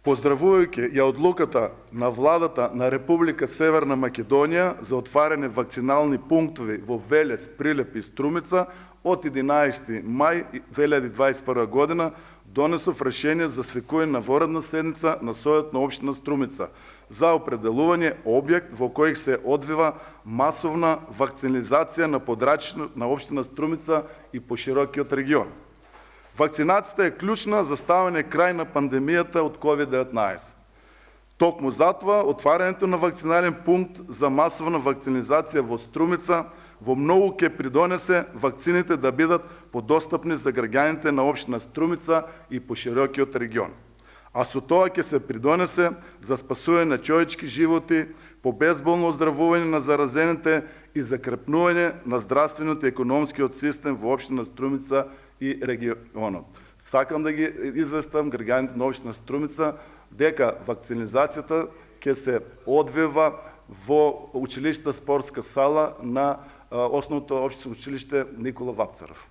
Поздравувајќи ја одлуката на владата на Република Северна Македонија за отварање вакцинални пунктови во Велес, Прилеп и Струмица од 11 мај 2021 година, донесов решение за свикување на воредна седница на Сојот на општина Струмица за определување објект во кој се одвива масовна вакцинизација на подрачјето на општина Струмица и по широкиот регион. Вакцинацијата е клучна за ставање крај на пандемијата од COVID-19. Токму затоа, отварањето на вакцинален пункт за масовна вакцинизација во Струмица во многу ќе придонесе вакцините да бидат подостапни за граѓаните на општина Струмица и по широкиот регион. А со тоа ќе се придонесе за спасување на човечки животи, по безболно оздравување на заразените и закрепнување на здравствениот и економскиот систем во општина Струмица и регионот. Сакам да ги известам граѓаните на општина Струмица дека вакцинизацијата ќе се одвива во училишта спортска сала на основното општинско училиште Никола Вапцаров.